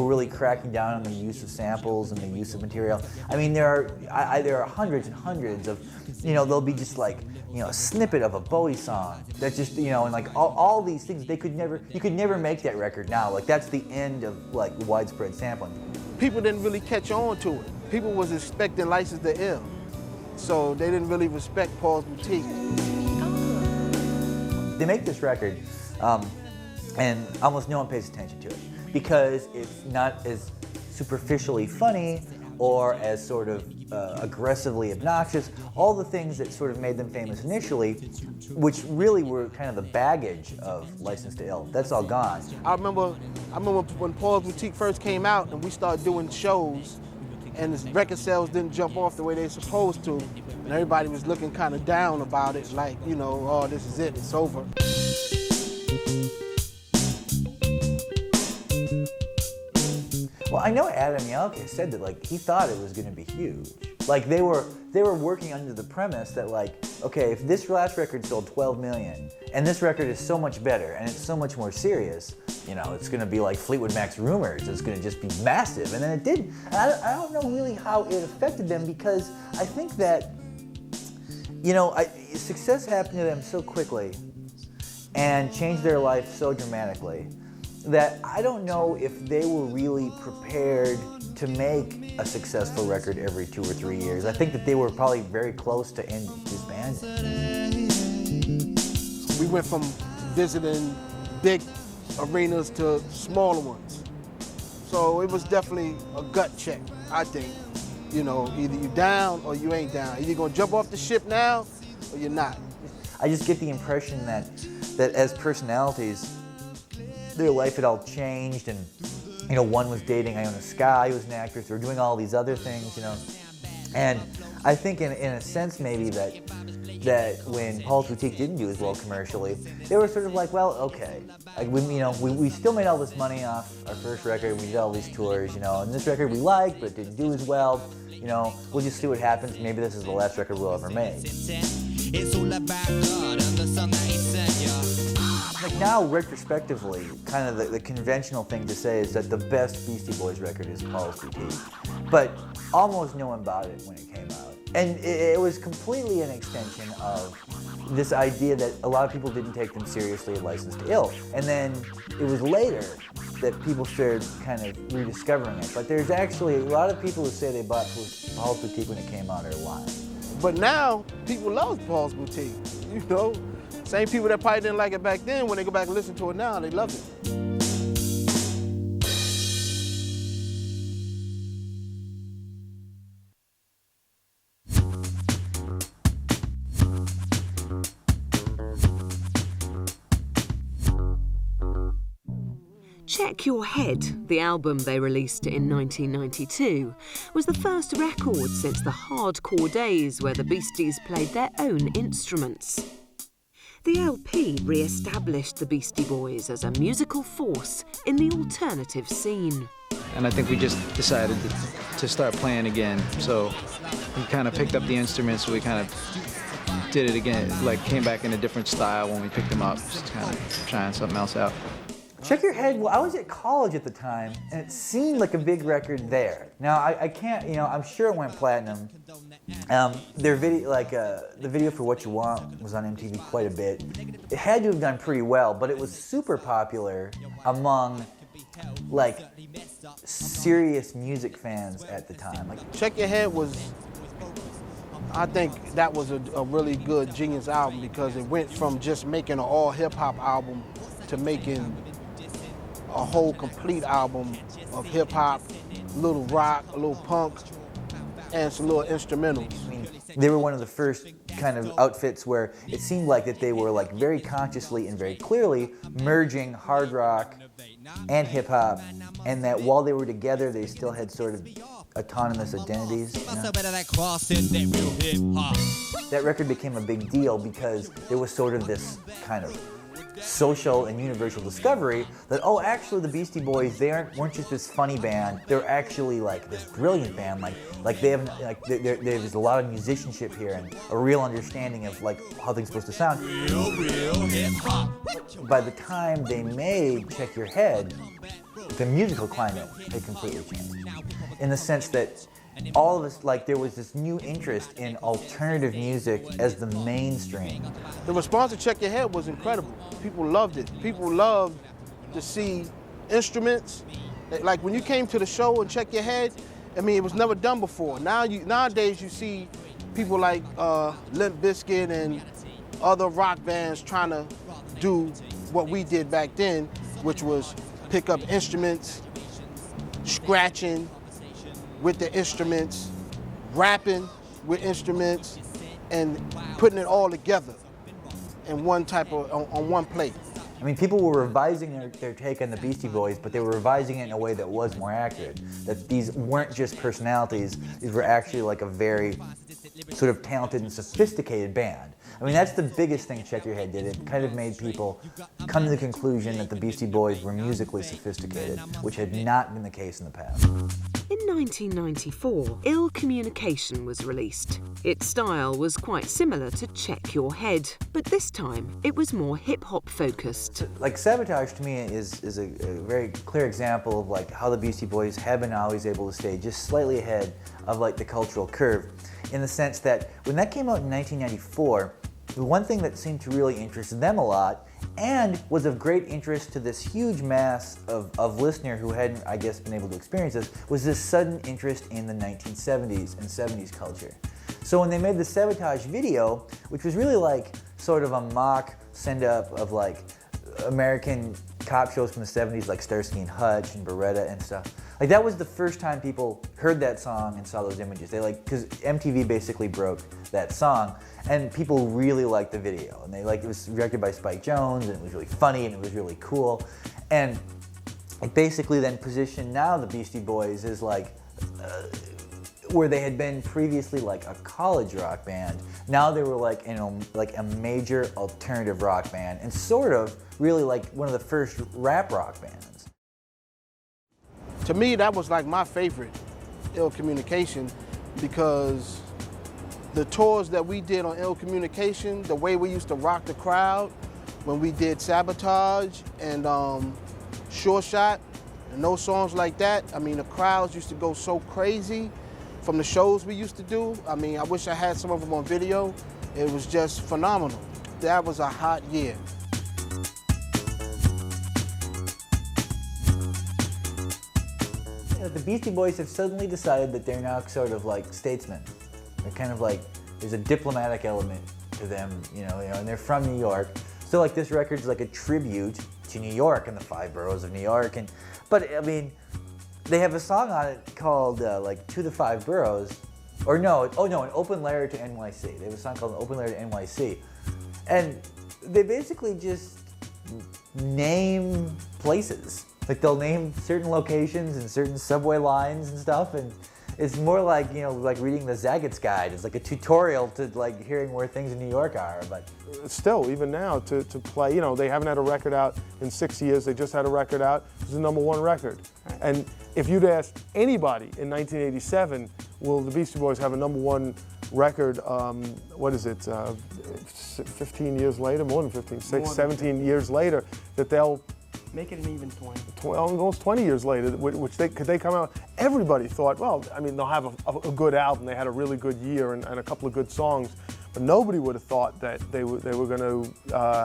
were really cracking down on the use of samples and the use of material. I mean, there are hundreds and hundreds of, there'll be just a snippet of a Bowie song that just, and all these things, you could never make that record now. That's the end of widespread sampling. People didn't really catch on to it. People was expecting License to Ill, so they didn't really respect Paul's Boutique. They make this record, and almost no one pays attention to it because it's not as superficially funny or as sort of aggressively obnoxious, all the things that sort of made them famous initially, which really were kind of the baggage of License to Ill. That's all gone. I remember when Paul's Boutique first came out and we started doing shows, and the record sales didn't jump off the way they supposed to, and everybody was looking kind of down about it, oh, this is it, it's over. Well, I know Adam Yauch said that he thought it was going to be huge. They were working under the premise that okay, if this last record sold 12 million and this record is so much better and it's so much more serious, it's going to be like Fleetwood Mac's Rumors. It's going to just be massive. And then it did. I don't know really how it affected them because I think that, success happened to them so quickly and changed their life so dramatically that I don't know if they were really prepared to make a successful record every 2 or 3 years. I think that they were probably very close to disbanding. We went from visiting big arenas to smaller ones. So it was definitely a gut check, I think. Either you down or you ain't down. Either you're gonna jump off the ship now or you're not. I just get the impression that as personalities, their life had all changed, and one was dating Iona Sky, who was an actress, they were doing all these other things, and I think in a sense maybe that that when Paul's Boutique didn't do as well commercially, they were sort of like, well, okay, like we still made all this money off our first record, we did all these tours, and this record we liked, but it didn't do as well, we'll just see what happens. Maybe this is the last record we'll ever make. Like now, retrospectively, kind of the conventional thing to say is that the best Beastie Boys record is Paul's Boutique, but almost no one bought it when it came out. And it was completely an extension of this idea that a lot of people didn't take them seriously at Licensed to Ill. And then it was later that people started kind of rediscovering it. But there's actually a lot of people who say they bought Paul's Boutique when it came out are lying. But now, people love Paul's Boutique, Same people that probably didn't like it back then, when they go back and listen to it now, they love it. Check Your Head, the album they released in 1992, was the first record since the hardcore days where the Beasties played their own instruments. The LP re-established the Beastie Boys as a musical force in the alternative scene. And I think we just decided to start playing again. So we kind of picked up the instruments, we kind of did it again, like came back in a different style when we picked them up, just kind of trying something else out. Check Your Head, well, I was at college at the time, and it seemed like a big record there. Now, I can't, I'm sure it went platinum. Their video, the video for What You Want was on MTV quite a bit. It had to have done pretty well, but it was super popular among, serious music fans at the time. Check Your Head was, I think that was a really good genius album because it went from just making an all hip-hop album to making a whole complete album of hip-hop, a little rock, a little punk, and some little instrumentals. They were one of the first kind of outfits where it seemed like that they were very consciously and very clearly merging hard rock and hip-hop, and that while they were together, they still had sort of autonomous identities. That record became a big deal because there was sort of this kind of social and universal discovery that, oh, actually the Beastie Boys, they weren't just this funny band, they're actually this brilliant band, they have there's a lot of musicianship here and a real understanding of how things are supposed to sound. Real hip-hop. By the time they made Check Your Head, the musical climate had completely changed. In the sense that all of us, there was this new interest in alternative music as the mainstream. The response to Check Your Head was incredible. People loved it. People loved to see instruments. Like when you came to the show and Check Your Head, it was never done before. Nowadays you see people like Limp Bizkit and other rock bands trying to do what we did back then, which was pick up instruments, scratching with the instruments, rapping with instruments, and putting it all together in one on one plate. People were revising their take on the Beastie Boys, but they were revising it in a way that was more accurate. That these weren't just personalities, these were actually a very sort of talented and sophisticated band. That's the biggest thing Check Your Head did. It kind of made people come to the conclusion that the Beastie Boys were musically sophisticated, which had not been the case in the past. In 1994, Ill Communication was released. Its style was quite similar to Check Your Head, but this time it was more hip-hop focused. Sabotage to me is a very clear example of how the Beastie Boys have been always able to stay just slightly ahead of the cultural curve, in the sense that when that came out in 1994, the one thing that seemed to really interest them a lot and was of great interest to this huge mass of listener who hadn't, I guess, been able to experience this, was this sudden interest in the 1970s and 70s culture. So when they made the Sabotage video, which was really sort of a mock send-up of American cop shows from the 70s like Starsky and Hutch and Beretta and stuff. That was the first time people heard that song and saw those images. Because MTV basically broke that song, and people really liked the video. And it was directed by Spike Jonze, and it was really funny, and it was really cool. And it basically then positioned now the Beastie Boys as where they had been previously like a college rock band, now they were like, you know, like a major alternative rock band, and sort of really like one of the first rap rock bands. To me, that was like my favorite, Ill Communication, because the tours that we did on Ill Communication, the way we used to rock the crowd, when we did Sabotage and Sure Shot, and those songs like that, I mean, the crowds used to go so crazy from the shows we used to do. I mean, I wish I had some of them on video. It was just phenomenal. That was a hot year. The Beastie Boys have suddenly decided that they're now sort of like statesmen. They're kind of like, there's a diplomatic element to them, you know, and they're from New York. So like this record's like a tribute to New York and the 5 boroughs of New York. But I mean, they have a song on it called like To the 5 Boroughs, or no, an open letter to NYC. They have a song called An Open Letter to NYC. And they basically just name places. Like they'll name certain locations and certain subway lines and stuff, and it's more like, you know, like reading the Zaggett's Guide. It's like a tutorial to like hearing where things in New York are. But still, even now, to play, you know, they haven't had a record out in 6 years. They just had a record out. It was the #1 record. And if you'd asked anybody in 1987, will the Beastie Boys have a #1 record, what is it, 15 years later, more than 15, 17 years later, that they'll make it an even 20. Almost 20 years later, which could they come out? Everybody thought, well, I mean, they'll have a good album. They had a really good year and a couple of good songs, but nobody would have thought that they were going to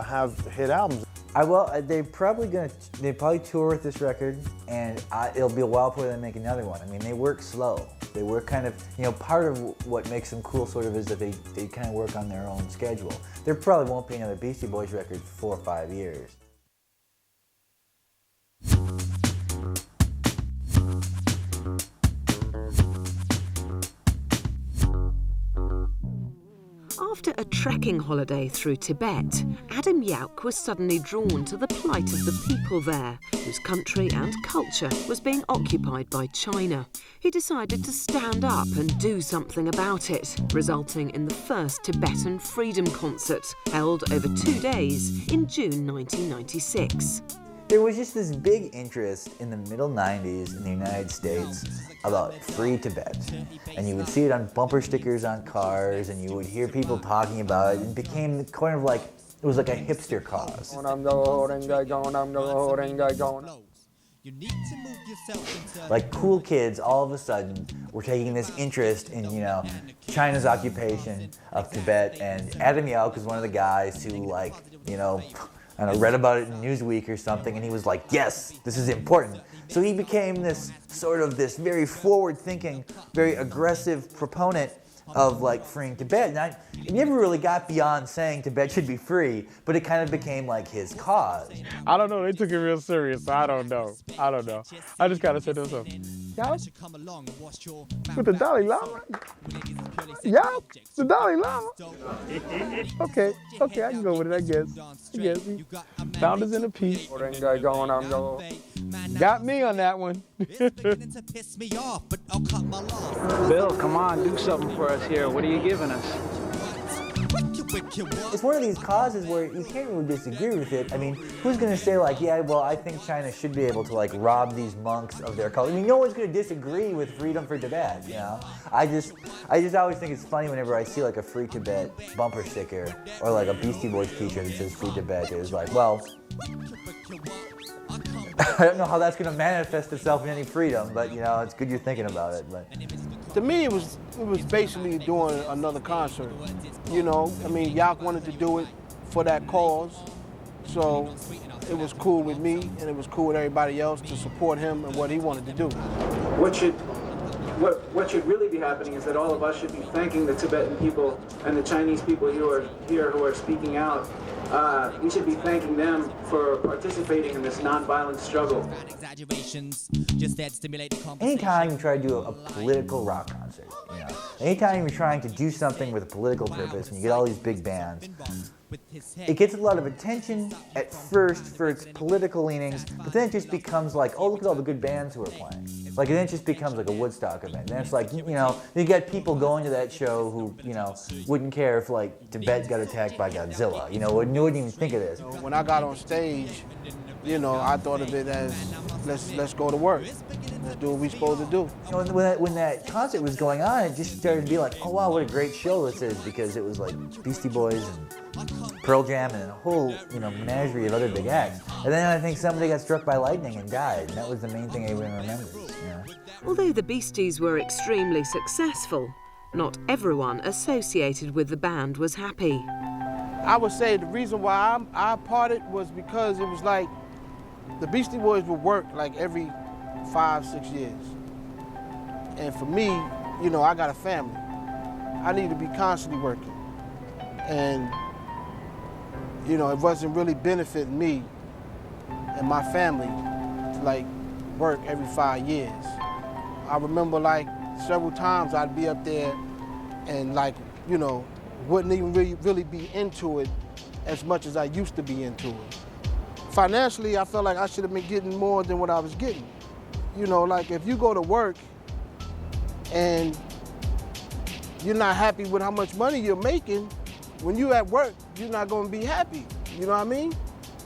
have hit albums. They probably tour with this record, and it'll be a while before they make another one. I mean, they work slow. They work kind of, you know, part of what makes them cool sort of is that they kind of work on their own schedule. There probably won't be another Beastie Boys record for 4 or 5 years. After a trekking holiday through Tibet, Adam Yauch was suddenly drawn to the plight of the people there, whose country and culture was being occupied by China. He decided to stand up and do something about it, resulting in the first Tibetan freedom concert, held over 2 days in June 1996. There was just this big interest in the middle 90s in the United States about free Tibet. And you would see it on bumper stickers on cars, and you would hear people talking about it. It became kind of like, it was like a hipster cause. Like cool kids all of a sudden were taking this interest in, you know, China's occupation of Tibet, and Adam Yauch was one of the guys who, like, you know, and I read about it in Newsweek or something, and he was like, yes, this is important. So he became this sort of this very forward-thinking, very aggressive proponent of like freeing Tibet. And it never really got beyond saying Tibet should be free, but it kind of became like his cause. I don't know, they took it real serious, so I don't know. I just gotta say to myself, y'all, with the Dalai Lama? Y'all, the Dalai Lama? Okay, I can go with it, I guess. Founders in a piece. Got me on that one. Bill, come on, do something for us here. What are you giving us? It's one of these causes where you can't really disagree with it. I mean, who's going to say like, yeah, well, I think China should be able to like rob these monks of their culture? I mean, no one's going to disagree with freedom for Tibet, you know? I just always think it's funny whenever I see like a Free Tibet bumper sticker or like a Beastie Boys t-shirt that says Free Tibet. It's like, well, I don't know how that's going to manifest itself in any freedom, but you know, it's good you're thinking about it. But to me, it was basically doing another concert. You know, I mean, Yauch wanted to do it for that cause, so it was cool with me, and it was cool with everybody else to support him and what he wanted to do. What should really be happening is that all of us should be thanking the Tibetan people and the Chinese people who are here who are speaking out. We should be thanking them for participating in this nonviolent struggle. Anytime you try to do a political rock concert, you know, anytime you're trying to do something with a political purpose and you get all these big bands, it gets a lot of attention at first for its political leanings, but then it just becomes like, oh, look at all the good bands who are playing. Like, and then it just becomes like a Woodstock event. And it's like, you know, you get people going to that show who, you know, wouldn't care if like Tibet got attacked by Godzilla. You know, wouldn't even think of this. When I got on stage, you know, I thought of it as let's go to work. Let's do what we're supposed to do. You know, when that concert was going on, it just started to be like, oh wow, what a great show this is, because it was like Beastie Boys and Pearl Jam and a whole, you know, menagerie of other big acts. And then I think somebody got struck by lightning and died, and that was the main thing everyone remembers. You know? Although the Beasties were extremely successful, not everyone associated with the band was happy. I would say the reason why I parted was because it was like the Beastie Boys would work like every 5-6 years. And for me, you know, I got a family. I need to be constantly working. And, you know, it wasn't really benefiting me and my family to like work every 5 years. I remember like several times I'd be up there and like, you know, wouldn't even really be into it as much as I used to be into it. Financially, I felt like I should have been getting more than what I was getting. You know, like if you go to work and you're not happy with how much money you're making, when you at work, you're not gonna be happy, you know what I mean?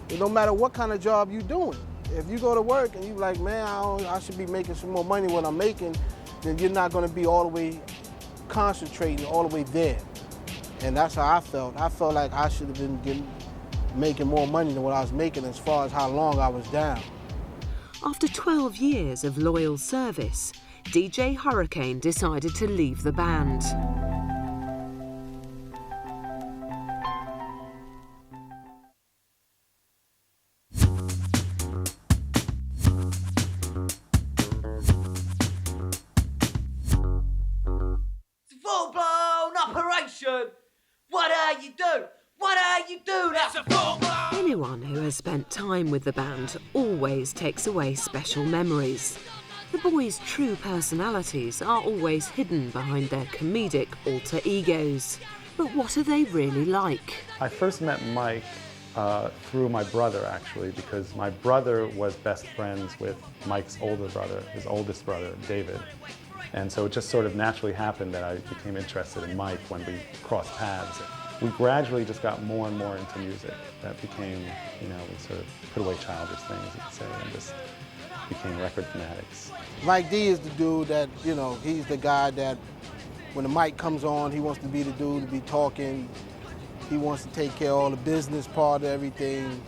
It don't matter what kind of job you're doing. If you go to work and you're like, man, I should be making some more money than I'm making, then you're not gonna be all the way concentrating all the way there. And that's how I felt. I felt like I should have been making more money than what I was making as far as how long I was down. After 12 years of loyal service, DJ Hurricane decided to leave the band. Full-blown operation! What are you doing? What are you doing? That's a full-blown... Anyone who has spent time with the band always takes away special memories. The boys' true personalities are always hidden behind their comedic alter egos. But what are they really like? I first met Mike through my brother, actually, because my brother was best friends with Mike's older brother, his oldest brother, David. And so it just sort of naturally happened that I became interested in Mike when we crossed paths. We gradually just got more and more into music. That became, you know, we sort of put away childish things, you could say, and just became record fanatics. Mike D is the dude that, you know, he's the guy that when the mic comes on, he wants to be the dude to be talking. He wants to take care of all the business part of everything.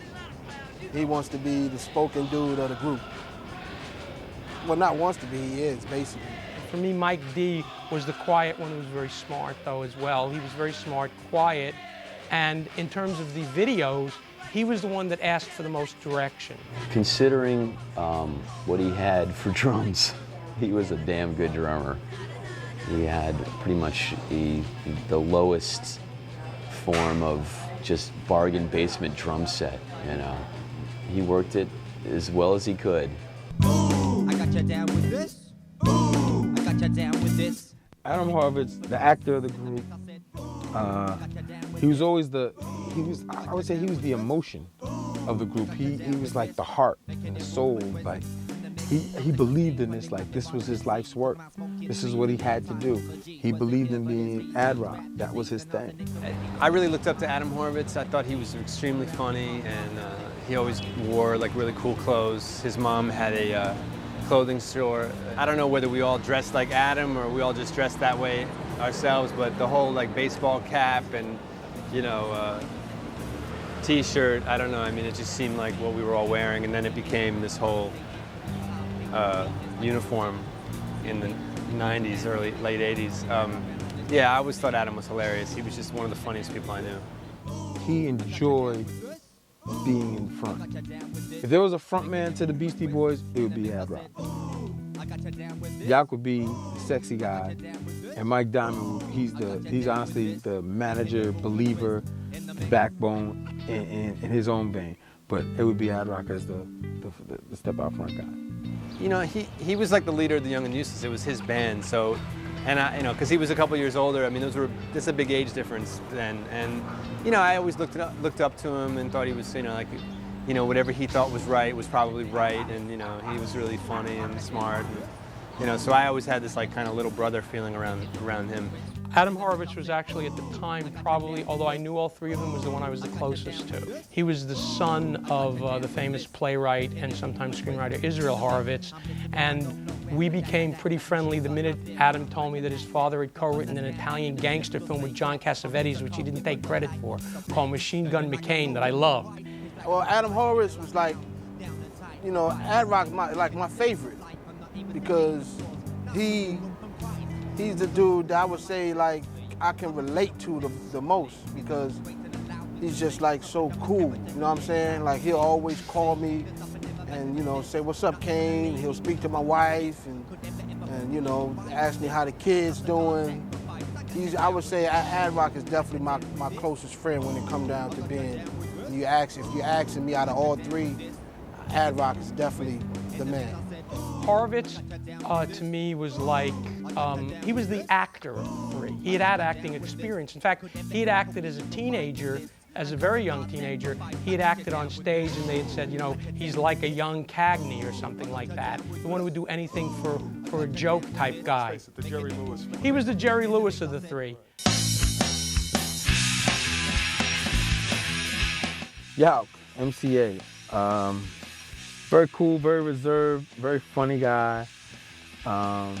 He wants to be the spoken dude of the group. Well, not wants to be, he is, basically. For me, Mike D was the quiet one who was very smart, though, as well. He was very smart, quiet, and in terms of the videos, he was the one that asked for the most direction. Considering what he had for drums, he was a damn good drummer. He had pretty much the lowest form of just bargain basement drum set, you know. He worked it as well as he could. Ooh, I got you down with this. Ooh, I got you down with this. Adam Horvitz, the actor of the group, he was always I would say he was the emotion of the group. He was like the heart and the soul. Like he believed in this, like this was his life's work. This is what he had to do. He believed in being ad rock. That was his thing. I really looked up to Adam Horvitz. I thought he was extremely funny, and he always wore like really cool clothes. His mom had a clothing store. I don't know whether we all dressed like Adam or we all just dressed that way ourselves, but the whole like baseball cap and, you know, t-shirt, I don't know, I mean, it just seemed like what we were all wearing, and then it became this whole uniform in the 90s, late 80s. Yeah, I always thought Adam was hilarious. He was just one of the funniest people I knew. He enjoyed being in front. If there was a front man to the Beastie Boys, it would be Ad Rock. Yauch would be the sexy guy, and Mike Diamond, he's honestly the manager, believer, backbone in his own vein. But it would be Ad Rock as the step out front guy. You know, he was like the leader of the Young and Useless. It was his band, so, and I, you know, because he was a couple years older. I mean, there's a big age difference then, and you know, I always looked up to him and thought he was, you know, like, you know, whatever he thought was right was probably right, and you know, he was really funny and smart. And You know, so I always had this like kind of little brother feeling around him. Adam Horovitz was actually at the time probably, although I knew all three of them, was the one I was the closest to. He was the son of the famous playwright and sometimes screenwriter Israel Horovitz, and we became pretty friendly the minute Adam told me that his father had co-written an Italian gangster film with John Cassavetes, which he didn't take credit for, called Machine Gun McCain, that I loved. Well, Adam Horovitz was like, you know, Ad Rock's my favorite, because he's the dude that I would say like I can relate to the most, because he's just like so cool, you know what I'm saying? Like he'll always call me and, you know, say, "What's up, Kane?" He'll speak to my wife and you know, ask me how the kids doing. I would say Ad Rock is definitely my closest friend when it comes down to being, if you're asking me out of all three, Ad Rock is definitely the man. Horovitz, to me, was like, he was the actor of the three. He had acting experience. In fact, he had acted as a teenager, as a very young teenager. He had acted on stage and they had said, you know, he's like a young Cagney or something like that. The one who would do anything for a joke type guy. The Jerry Lewis. He was the Jerry Lewis of the three. Yauch, MCA. Very cool, very reserved, very funny guy. I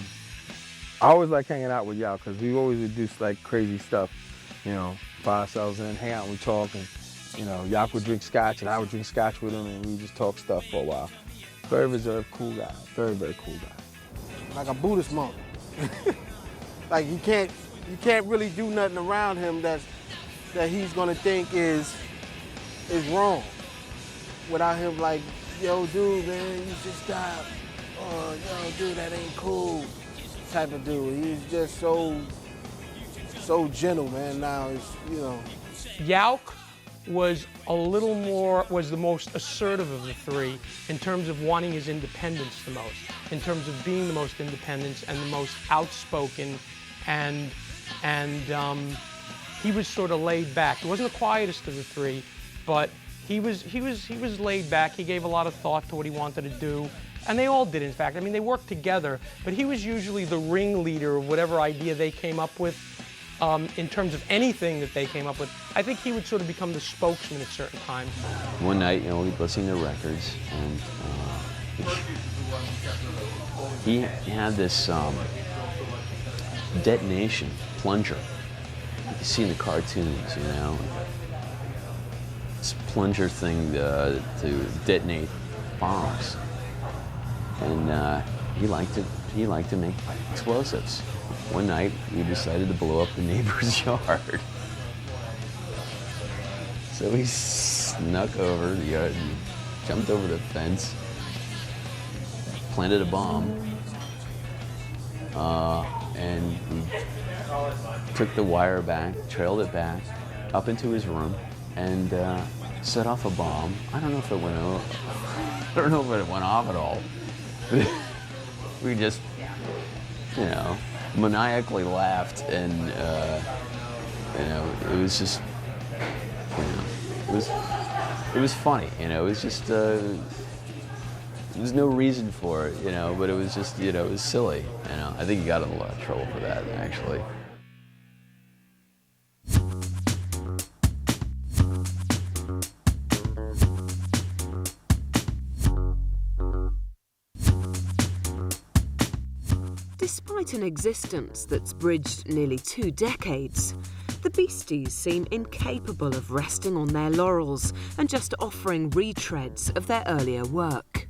always like hanging out with Yauch because we always would do like crazy stuff, you know, fly ourselves in, hang out and we talk, and you know, Yauch would drink scotch and I would drink scotch with him and we just talk stuff for a while. Very reserved, cool guy, very, very cool guy. Like a Buddhist monk. Like you can't really do nothing around him that he's gonna think is wrong, without him like, "Yo, dude, man, you should stop." Or, "Yo, dude, that ain't cool." Type of dude. He's just so gentle, man. Now it's, you know. Yauch was was the most assertive of the three in terms of wanting his independence the most, in terms of being the most independent and the most outspoken, and he was sort of laid back. He wasn't the quietest of the three, but he was laid back. He gave a lot of thought to what he wanted to do. And they all did, in fact. I mean, they worked together, but he was usually the ringleader of whatever idea they came up with in terms of anything that they came up with. I think he would sort of become the spokesman at certain times. One night, you know, we were listening to records, and he had this detonation plunger. You can see in the cartoons, you know. This plunger thing to detonate bombs. And he liked to make explosives. One night, we decided to blow up the neighbor's yard. So we snuck over the yard, and jumped over the fence, planted a bomb, and we took the wire back, trailed it back, up into his room, and set off a bomb. I don't know if it went off at all. We just, you know, maniacally laughed, and you know, it was just, you know, it was funny, you know. It was just, there was no reason for it, you know, but it was just, you know, it was silly, you know. I think he got in a lot of trouble for that, actually. Despite an existence that's bridged nearly 2 decades, the Beasties seem incapable of resting on their laurels and just offering retreads of their earlier work.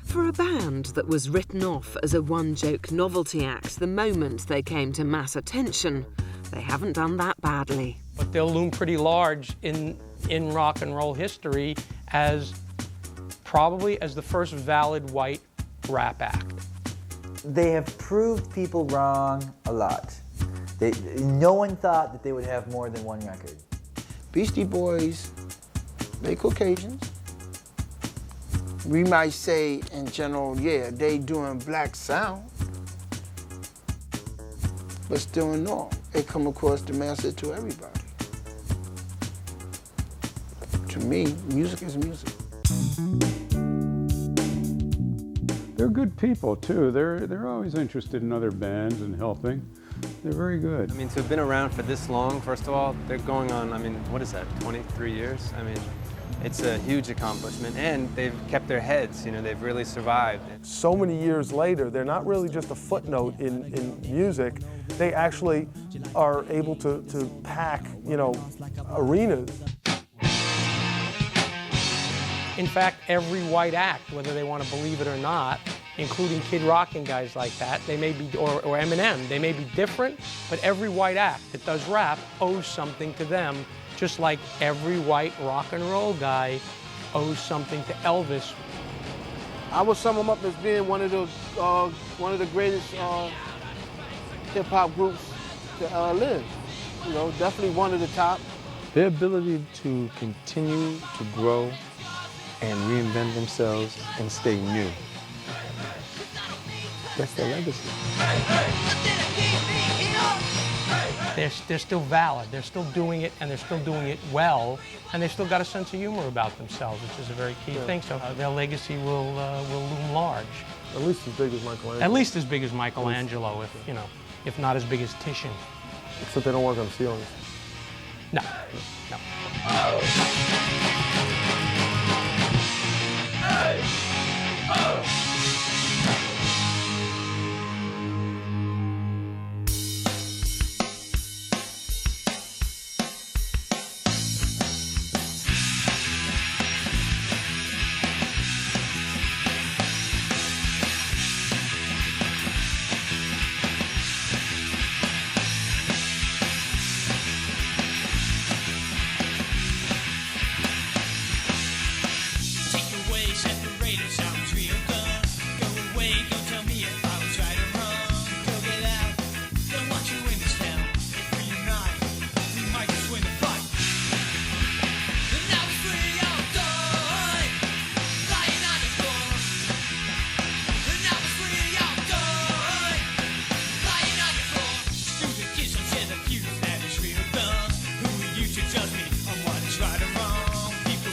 For a band that was written off as a one-joke novelty act the moment they came to mass attention, they haven't done that badly. But they'll loom pretty large in rock and roll history as probably as the first valid white rap act. They have proved people wrong a lot. No one thought that they would have more than one record. Beastie Boys, they Caucasians. We might say in general, yeah, they doing black sound, but still in norm. They come across the message to everybody. To me, music is music. They're good people too. They're always interested in other bands and helping. They're very good. I mean, to have been around for this long, first of all, they're going on, I mean, what is that, 23 years? I mean, it's a huge accomplishment, and they've kept their heads, you know, they've really survived. So many years later, they're not really just a footnote in music. They actually are able to pack, you know, arenas. In fact, every white act, whether they want to believe it or not, including Kid Rock and guys like that, they may be, or Eminem, they may be different, but every white act that does rap owes something to them, just like every white rock and roll guy owes something to Elvis. I would sum them up as being one of the greatest hip hop groups to live. You know, definitely one of the top. Their ability to continue to grow and reinvent themselves and stay new. That's their legacy. They're still valid. They're still doing it, and they're still doing it well, and they've still got a sense of humor about themselves, which is a very key thing. So their legacy will loom large. At least as big as Michelangelo. At least as big as Michelangelo, if not as big as Titian. Except they don't work on ceilings. No.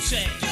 Say